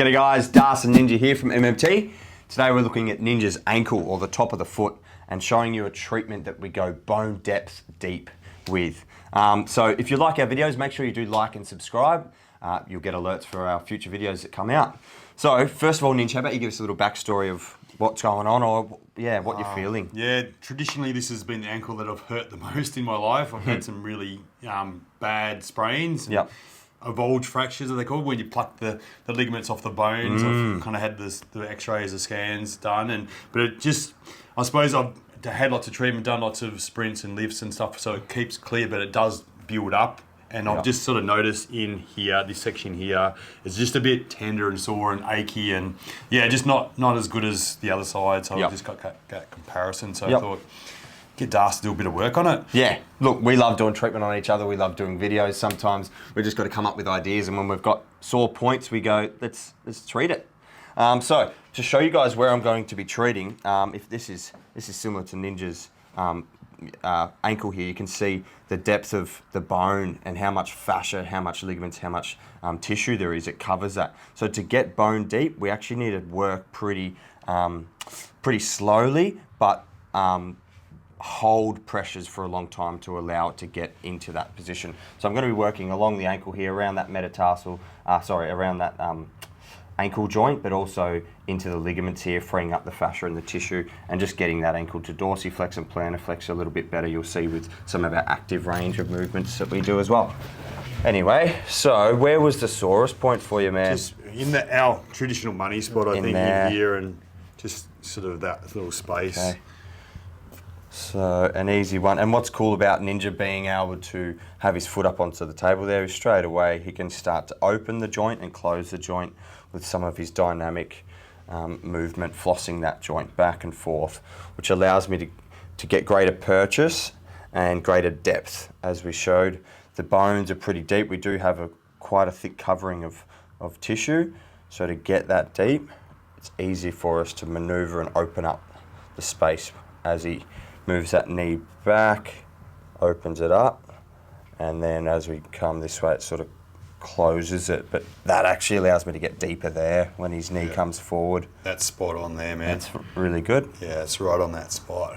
G'day guys, Darcy and Ninja here from MMT. Today we're looking at Ninja's ankle or the top of the foot and showing you a treatment that we go bone depth deep with. So if you like our videos, make sure you do like and subscribe. You'll get alerts for our future videos that come out. So first of all, Ninja, how about you give us a little backstory of what's going on or what you're feeling? Yeah, traditionally this has been the ankle that I've hurt the most in my life. I've had some really bad sprains. Yep. Avulge fractures, are they called, when you pluck the ligaments off the bones. I've kind of had the x-rays, the scans done, but it just, I suppose I've had lots of treatment, done lots of sprints and lifts and stuff, so it keeps clear, but it does build up. And I've just sort of noticed in here, this section here, is just a bit tender and sore and achy, and yeah, just not as good as the other side. So I've just got that comparison. So I thought, get Darcy to do a bit of work on it. Yeah, look, we love doing treatment on each other. We love doing videos. Sometimes we've just got to come up with ideas, and when we've got sore points, we go, let's treat it. So to show you guys where I'm going to be treating, if this is similar to Ninja's ankle here, you can see the depth of the bone and how much fascia, how much ligaments, how much tissue there is. It covers that. So to get bone deep, we actually need to work pretty slowly, but hold pressures for a long time to allow it to get into that position. So I'm going to be working along the ankle here, around that metatarsal, around that ankle joint, but also into the ligaments here, freeing up the fascia and the tissue, and just getting that ankle to dorsiflex and plantar flex a little bit better. You'll see with some of our active range of movements that we do as well. Anyway, so where was the sorest point for you, man? Just in our traditional money spot, I think, in here, and just sort of that little space. Okay. So an easy one. And what's cool about Ninja being able to have his foot up onto the table there is straight away he can start to open the joint and close the joint with some of his dynamic movement, flossing that joint back and forth, which allows me to get greater purchase and greater depth. As we showed, the bones are pretty deep. We do have quite a thick covering of tissue, so to get that deep, it's easy for us to maneuver and open up the space as he moves that knee back, opens it up, and then as we come this way, it sort of closes it. But that actually allows me to get deeper there when his knee comes forward. That's spot on there, man. That's really good. Yeah, it's right on that spot.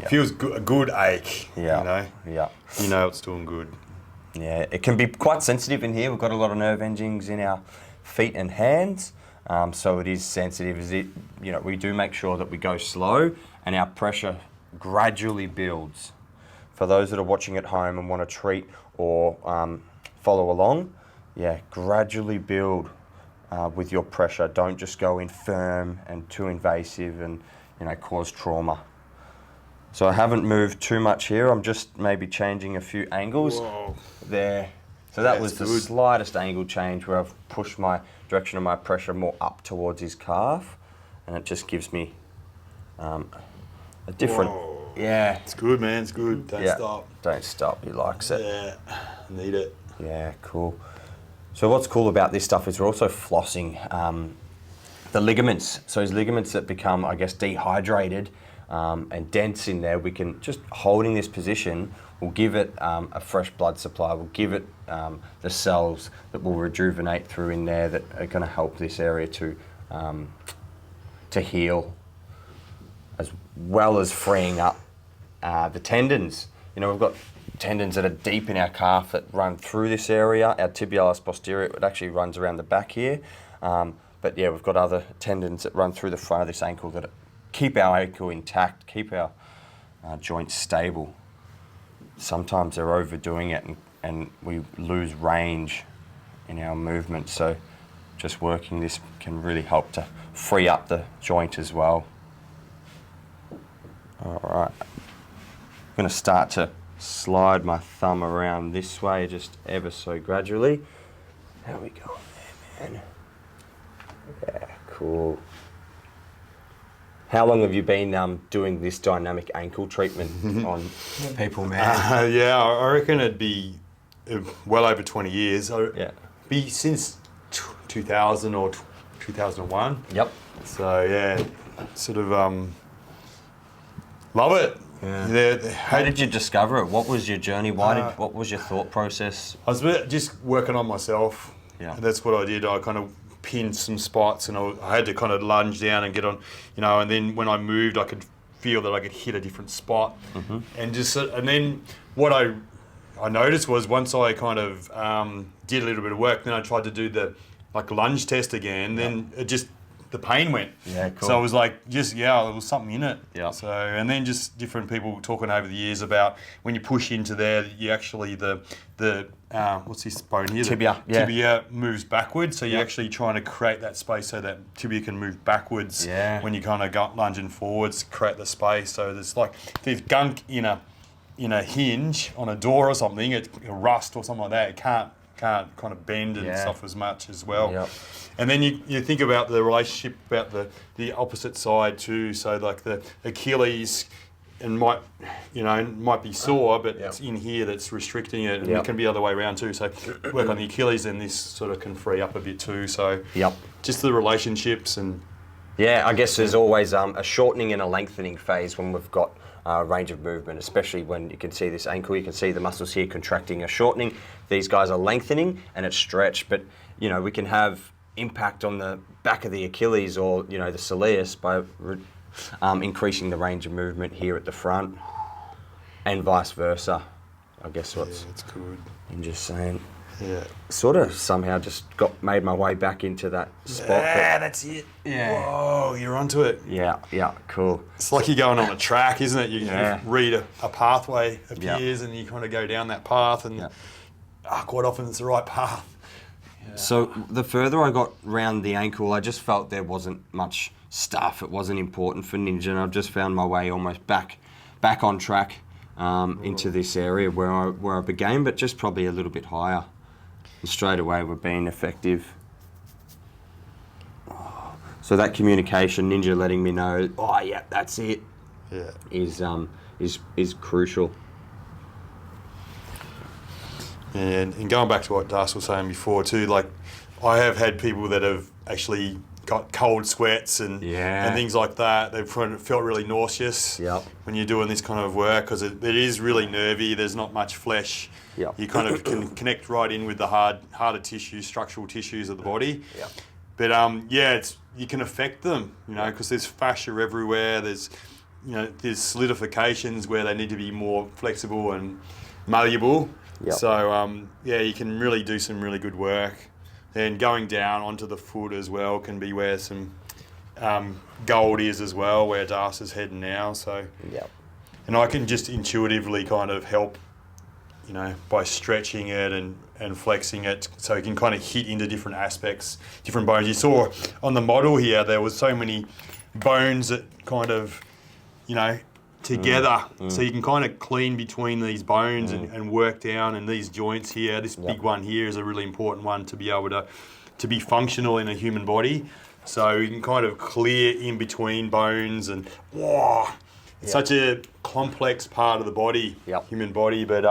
Feels a good ache, you know? Yeah. You know it's doing good. Yeah, it can be quite sensitive in here. We've got a lot of nerve endings in our feet and hands, so it is sensitive. We do make sure that we go slow and our pressure gradually builds. For those that are watching at home and want to treat or follow along, gradually build with your pressure. Don't just go in firm and too invasive and cause trauma. So I haven't moved too much here. I'm just maybe changing a few angles. Whoa. There. So that was the slightest angle change where I've pushed my direction of my pressure more up towards his calf, and it just gives me a different. Whoa. Yeah. It's good, man. It's good. Don't stop. Don't stop. He likes it. Yeah. I need it. Yeah, cool. So what's cool about this stuff is we're also flossing the ligaments. So his ligaments that become, I guess, dehydrated and dense in there, we can just holding this position will give it a fresh blood supply. Will give it the cells that will rejuvenate through in there that are going to help this area to heal, as well as freeing up the tendons. We've got tendons that are deep in our calf that run through this area. Our tibialis posterior, it actually runs around the back here. But yeah, we've got other tendons that run through the front of this ankle that keep our ankle intact, keep our joints stable. Sometimes they're overdoing it and we lose range in our movement. So just working this can really help to free up the joint as well. All right, I'm going to start to slide my thumb around this way, just ever so gradually. How we going there, man? Yeah, cool. How long have you been doing this dynamic ankle treatment on people, man? I reckon it'd be well over 20 years. Be since 2000 or 2001. Yep. So yeah, sort of love it. Yeah. How did you discover it? What was your journey? What was your thought process? I was just working on myself. Yeah. That's what I did. I kind of pin some spots, and I had to kind of lunge down and get on, and then when I moved, I could feel that I could hit a different spot, and then what I noticed was once I kind of did a little bit of work, then I tried to do the lunge test again, then the pain went. Yeah, cool. So I was like, there was something in it. Yeah. So, and then just different people talking over the years about when you push into there, you actually, the what's this bone here? Tibia. Tibia moves backwards. So you're actually trying to create that space so that tibia can move backwards when you kind of go lunging forwards, create the space. So there's there's gunk in a hinge on a door or something, a rust or something like that. It can't kind of bend and stuff as much as well. Yep. And then you think about the relationship about the opposite side too. So the Achilles and might be sore, but it's in here that's restricting it, and it can be the other way around too. So work on the Achilles, and this sort of can free up a bit too. So just the relationships and I guess there's always a shortening and a lengthening phase when we've got range of movement, especially when you can see this ankle, you can see the muscles here contracting or shortening. These guys are lengthening and it's stretched, but we can have impact on the back of the Achilles or the soleus by increasing the range of movement here at the front, and vice versa. I guess that's good. I'm just saying. Yeah. Sort of somehow just made my way back into that spot. Yeah, that's it. Yeah. Whoa, you're onto it. Yeah, cool. It's like you're going on a track, isn't it? You read a pathway appears and you kind of go down that path, and quite often it's the right path. Yeah. So the further I got round the ankle, I just felt there wasn't much stuff. It wasn't important for Ninja, and I've just found my way almost back on track into this area where I began, but just probably a little bit higher. And straight away we're being effective. So that communication, Ninja letting me know, that's it, is crucial. And going back to what Darcy was saying before too, I have had people that have actually got cold sweats and things like that. They've felt really nauseous when you're doing this kind of work, because it is really nervy. There's not much flesh. You kind of can connect right in with the harder tissues, structural tissues of the body. But you can affect them, because there's fascia everywhere. There's solidifications where they need to be more flexible and malleable. So you can really do some really good work. And going down onto the foot as well can be where some gold is as well, where Darcy's heading now. So and I can just intuitively kind of help, by stretching it and flexing it, so you can kind of hit into different aspects, different bones. You saw on the model here, there was so many bones that kind of, together. So you can kind of clean between these bones and work down, and these joints here. This big one here is a really important one to be able to be functional in a human body. So you can kind of clear in between bones, and it's such a complex part of the body, human body. But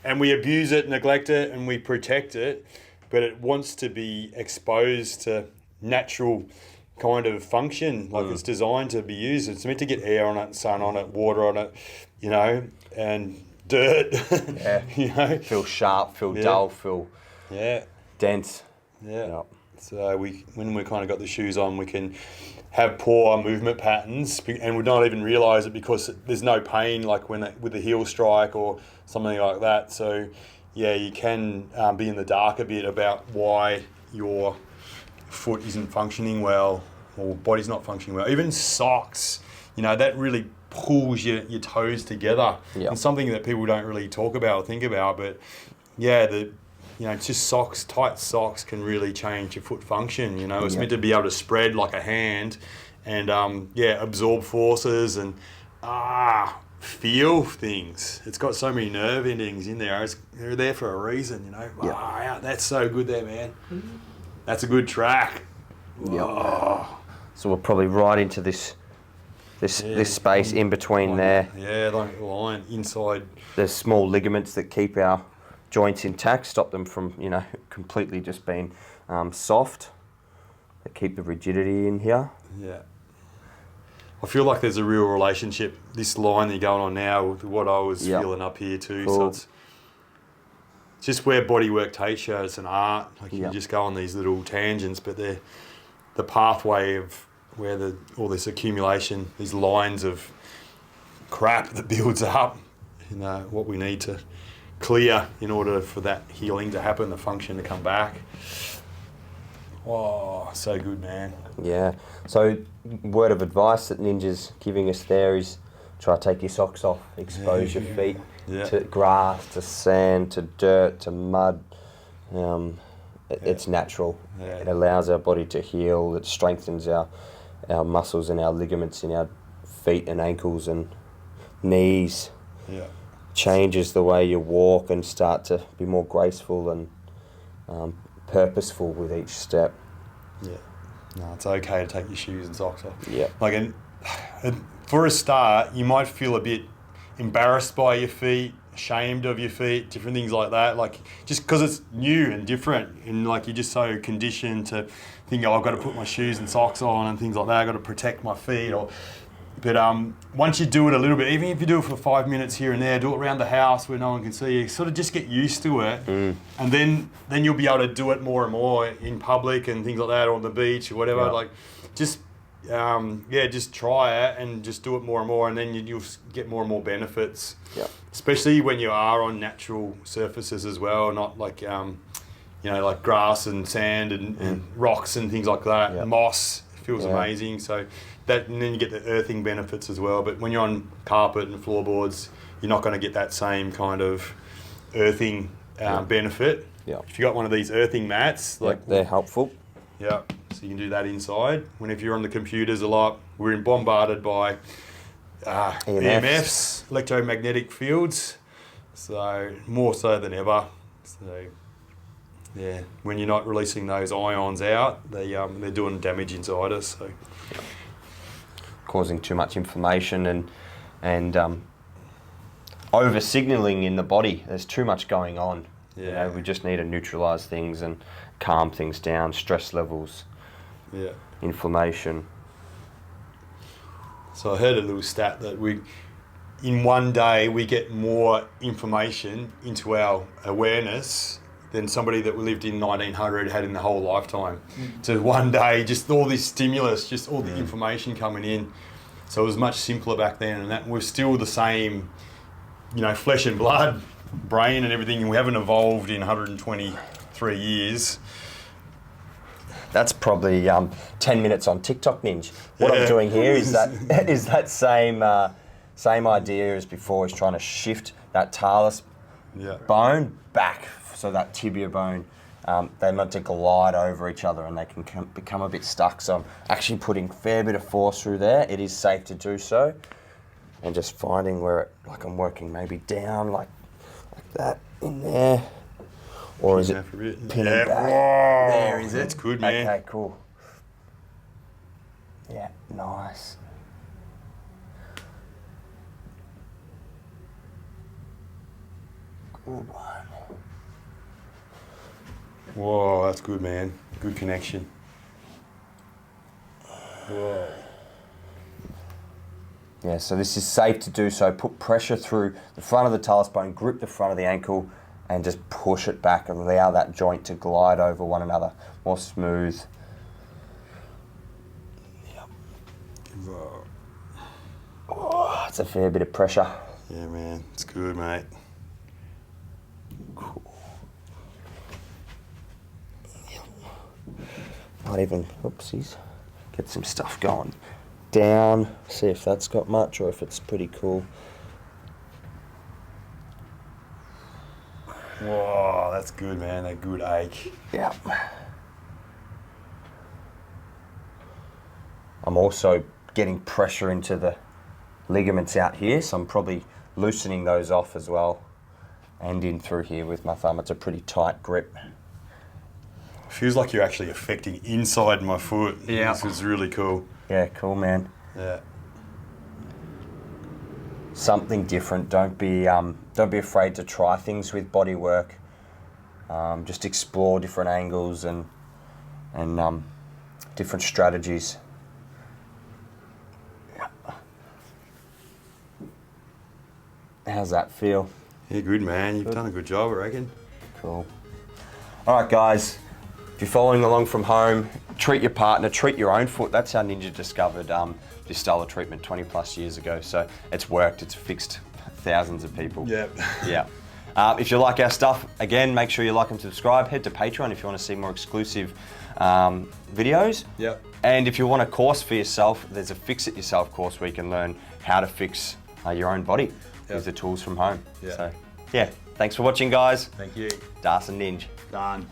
and we abuse it, neglect it, and we protect it, but it wants to be exposed to natural kind of function, it's designed to be used. It's meant to get air on it, sun on it, water on it, and dirt. Feel sharp, feel dull, feel dense. So when we kind of got the shoes on, we can have poor movement patterns, and we don't even realise it because there's no pain with the heel strike or something like that. So you can be in the dark a bit about why your foot isn't functioning well, or body's not functioning well. Even socks, that really pulls your toes together. It's something that people don't really talk about or think about, but just socks, tight socks can really change your foot function. It's meant to be able to spread like a hand and absorb forces and feel things. It's got so many nerve endings in there. They're there for a reason, that's so good there, man. That's a good track. So we're probably right into this space in between there. Line inside. There's small ligaments that keep our joints intact, stop them from completely just being soft. They keep the rigidity in here. I feel like there's a real relationship, this line that you're going on now, with what I was feeling up here too. Cool. So just where bodywork takes you, it's an art. Like you Yeah. can just go on these little tangents, but they're the pathway of where all this accumulation, these lines of crap that builds up, what we need to clear in order for that healing to happen, the function to come back. Oh, so good, man. Yeah. So, word of advice that Ninja's giving us there is try to take your socks off, expose your feet to grass, to sand, to dirt, to mud. It's natural. Yeah. It allows our body to heal. It strengthens our muscles and our ligaments in our feet and ankles and knees. Yeah. Changes the way you walk and start to be more graceful and purposeful with each step. Yeah. No, it's okay to take your shoes and socks off. Yeah. Like, and for a start, you might feel a bit embarrassed by your feet, ashamed of your feet, different things like that. Like, just because it's new and different, and like you're just so conditioned to think, oh, I've got to put my shoes and socks on and things like that. I've got to protect my feet. But once you do it a little bit, even if you do it for 5 minutes here and there, do it around the house where no one can see you, sort of just get used to it. And then you'll be able to do it more and more in public and things like that, or on the beach or whatever. Yeah. Like, just try it and just do it more and more, and then you'll get more and more benefits. Yeah. Especially when you are on natural surfaces as well, not like like grass and sand and rocks and things like that. Yeah. Moss feels Yeah. amazing. So and then you get the earthing benefits as well. But when you're on carpet and floorboards, you're not going to get that same kind of earthing benefit. Yeah. If you got one of these earthing mats, like they're helpful. yeah, so you can do that inside. If you're on the computers a lot, we're bombarded by EMFs, electromagnetic fields, so more so than ever. So yeah, when you're not releasing those ions out, they're doing damage inside us. So Causing too much inflammation and over signalling in the body. There's too much going on. Yeah. We just need to neutralise things and calm things down, stress levels, yeah. inflammation. So I heard a little stat that in one day we get more information into our awareness than somebody that lived in 1900 had in the whole lifetime. So one day, just all this stimulus, just all the information coming in. So it was much simpler back then, and that we're still the same, flesh and blood, brain and everything, and we haven't evolved in 123 years. That's probably 10 minutes on TikTok, Ninja. What I'm Yeah. doing here is that same idea as before, is trying to shift that talus bone back, so that tibia bone, they're meant to glide over each other and they can become a bit stuck. So I'm actually putting a fair bit of force through there. It is safe to do so. And just finding where I'm working maybe down like that in there. Or is it pinning back? Whoa. There, is it? That's good, man. Okay, cool. Yeah, nice. Good one. Whoa, that's good, man. Good connection. Whoa. Yeah, so this is safe to do so. Put pressure through the front of the talus bone, grip the front of the ankle, and just push it back and allow that joint to glide over one another. More smooth. Yep. Whoa. Oh, it's a fair bit of pressure. Yeah, man. It's good, mate. Cool. Might even, oopsies, get some stuff going down. See if that's got much or if it's pretty cool. Whoa, that's good, man. That good ache. Yeah. I'm also getting pressure into the ligaments out here, so I'm probably loosening those off as well. And in through here with my thumb. It's a pretty tight grip. Feels like you're actually affecting inside my foot. Yeah. This is really cool. Yeah, cool, man. Yeah. Something different. Don't be afraid to try things with Bodywork. Just explore different angles and different strategies. How's that feel? Yeah, good, man. You've done a good job, I reckon. Cool. All right, guys. If you're following along from home, treat your partner, treat your own foot. That's how Ninja discovered this style of treatment 20 plus years ago. So it's worked, it's fixed thousands of people. Yep. Yeah. If you like our stuff, again, make sure you like and subscribe. Head to Patreon if you want to see more exclusive videos. Yep. And if you want a course for yourself, there's a Fix It Yourself course where you can learn how to fix your own body. Use the tools from home. Yeah. So, yeah. Thanks for watching, guys. Thank you. Darcy and Ninja. Done.